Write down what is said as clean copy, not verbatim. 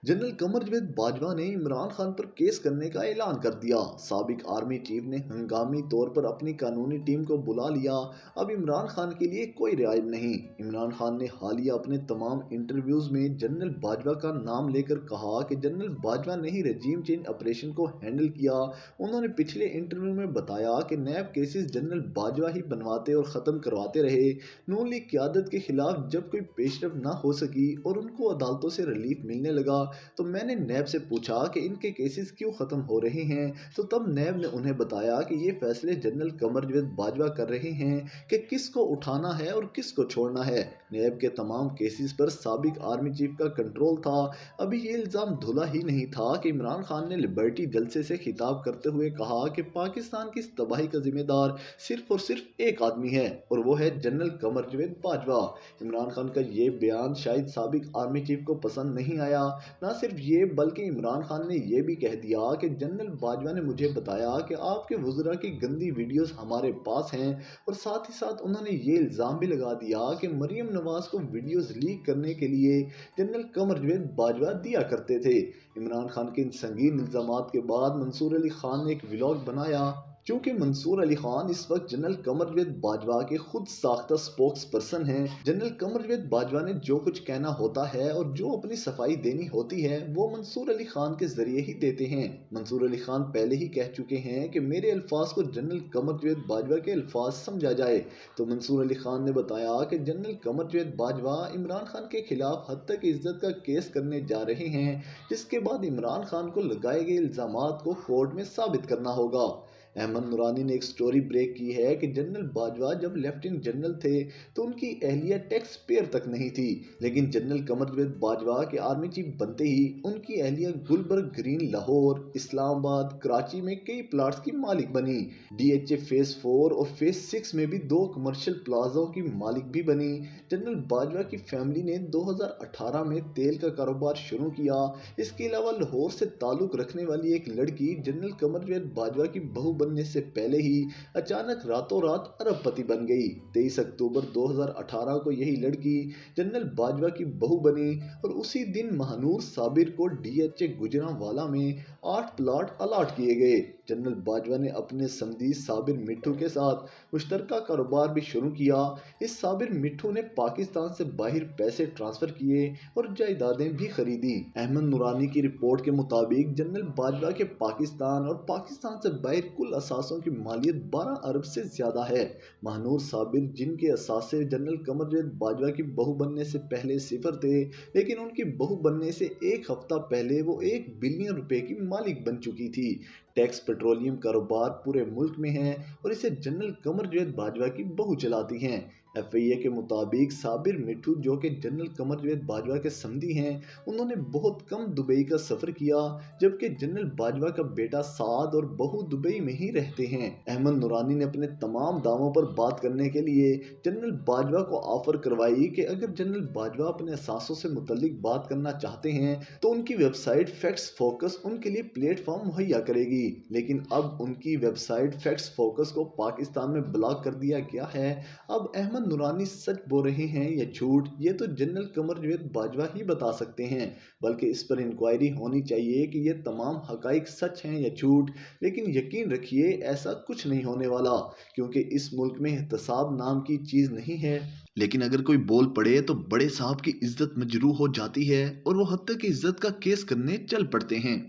General Qamar Javed Bajwa ने इमरान खान पर case करने का ऐलान कर दिया। साबिक आर्मी चीफ ने हंगामी तौर पर अपनी कानूनी टीम को बुला लिया। अब इमरान खान के लिए कोई रिहाई नहीं। इमरान खान ने हालिया अपने तमाम इंटरव्यूज में जनरल बाजवा का नाम लेकर कहा कि जनरल बाजवा ने ही रजीम चेंज ऑपरेशन को हैंडल किया। उन्होंने पिछले इंटरव्यू में बताया कि नैब केसेस जनरल बाजवा ही बनवाते और ख़त्म करवाते रहे। नून लीग क़यादत के खिलाफ जब कोई पेशरफ ना हो सकी और उनको अदालतों से रिलीफ मिलने लगा तो मैंने नैब से पूछा कि इनके केसेस क्यों ख़त्म हो रहे हैं। तो तब नैब ने उन्हें बताया कि ये फैसले जनरल कमर जावेद बाजवा कर रहे हैं कि किसको उठाना है और किसको छोड़ना है। नैब के तमाम केसेस पर साबिक आर्मी चीफ का कंट्रोल था। अभी ये इल्ज़ाम धुला ही नहीं था कि इमरान खान ने लिबर्टी जलसे से खिताब करते हुए कहा कि पाकिस्तान की इस तबाही का जिम्मेदार सिर्फ और सिर्फ एक आदमी है और वो है जनरल कमर जावेद बाजवा। इमरान खान का ये बयान शायद साबिक आर्मी चीफ को पसंद नहीं आया। ना सिर्फ ये बल्कि इमरान खान ने यह भी कह दिया कि जनरल बाजवा ने मुझे बताया कि आपके वज़रा की गंदी वीडियोस हमारे पास हैं और साथ ही साथ उन्होंने ये इल्ज़ाम भी लगा दिया कि मरीम नवाज को वीडियोस लीक करने के लिए जनरल कमर जावेद बाजवा दिया करते थे। इमरान खान के इन संगीन इल्ज़ामात के बाद मंसूर अली खान ने एक व्लॉग बनाया। चूंकि मंसूर अली खान इस वक्त जनरल कमर जावेद बाजवा के खुद साख्ता स्पोक्स पर्सन हैं, जनरल कमर जावेद बाजवा ने जो कुछ कहना होता है और जो अपनी सफाई देनी होती है वो मंसूर अली खान के जरिए ही देते हैं। मंसूर अली खान पहले ही कह चुके हैं कि मेरे अल्फाज को जनरल कमर जावेद बाजवा के अल्फाज समझा जाए। तो मंसूर अली खान ने बताया कि जनरल कमर जावेद बाजवा इमरान खान के खिलाफ हद तक इज्जत का केस करने जा रहे हैं, जिसके बाद इमरान खान को लगाए गए इल्जामात को कोर्ट में साबित करना होगा। अहमद नूरानी ने एक स्टोरी ब्रेक की है कि जनरल बाजवा जब लेफ्टिनेंट जनरल थे तो उनकी एहलिया टैक्स पेयर तक नहीं थी, लेकिन जनरल कमर जावेद बाजवा के आर्मी चीफ बनते ही उनकी एहलिया गुलबर्ग ग्रीन, लाहौर, इस्लामाबाद, कराची में कई प्लाट्स की मालिक बनी। डीएचए फेज 4 और फेज 6 में भी 2 कमर्शियल प्लाजों की मालिक भी बनी। जनरल बाजवा की फैमिली ने 2018 में तेल का कारोबार शुरू किया। इसके अलावा लाहौर से ताल्लुक रखने वाली एक लड़की जनरल कमर जावेद बाजवा की बहू बनने से पहले ही अचानक रातों रात अरबपति बन गई। 23 अक्टूबर 2018 को यही लड़की जनरल बाजवा की बहू बनी और उसी दिन महानूर साबिर को डीएचए गुजरांवाला में 8 प्लाट अलाट किए गए। जनरल बाजवा ने अपने समधी साबिर मिट्ठू के साथ मुश्तरका कारोबार भी शुरू किया। इस साबिर मिट्ठू ने पाकिस्तान से बाहर पैसे ट्रांसफर किए और जायदादें भी खरीदी। अहमद नूरानी की रिपोर्ट के मुताबिक जनरल बाजवा के पाकिस्तान और पाकिस्तान से बाहर कुल असासों की मालियत 12 अरब से ज्यादा है। महानूर साबिर, जिनके असासे जनरल कमर जावेद बाजवा की बहू बनने से पहले सिफर थे, लेकिन उनकी बहू बनने से एक हफ्ता पहले वो 1 बिलियन रुपए की मालिक बन चुकी थी। टैक्स पेट्रोलियम कारोबार पूरे मुल्क में है और इसे जनरल कमर जावेद बाजवा की बहू चलाती हैं। एफआईए के मुताबिक साबिर मिट्ठू, जो कि जनरल कमर जावेद बाजवा के समधी हैं, उन्होंने बहुत कम दुबई का सफर किया, जबकि जनरल बाजवा का बेटा साद और बहू दुबई में ही रहते हैं। अहमद नूरानी ने अपने तमाम दावों पर बात करने के लिए जनरल बाजवा को ऑफर करवाई कि अगर जनरल बाजवा अपने असासों से मुतल्लिक बात करना चाहते हैं तो उनकी वेबसाइट फैक्ट्स फोकस उनके लिए प्लेटफॉर्म मुहैया करेगी। लेकिन अब उनकी वेबसाइट फैक्ट्स फोकस को पाकिस्तान में ब्लॉक कर दिया गया है। अब अहमद नूरानी सच बोल रहे हैं या झूठ, ये तो जनरल कमर जावेद बाजवा ही बता सकते हैं। बल्कि इस पर इंक्वायरी होनी चाहिए कि ये तमाम हकाइक सच हैं या झूठ। लेकिन यकीन रखिए ऐसा कुछ नहीं होने वाला, क्योंकि इस मुल्क में एहतसाब नाम की चीज़ नहीं है। लेकिन अगर कोई बोल पड़े तो बड़े साहब की इज्जत मजरूह हो जाती है और वो हद तक इज्जत का केस करने चल पड़ते हैं।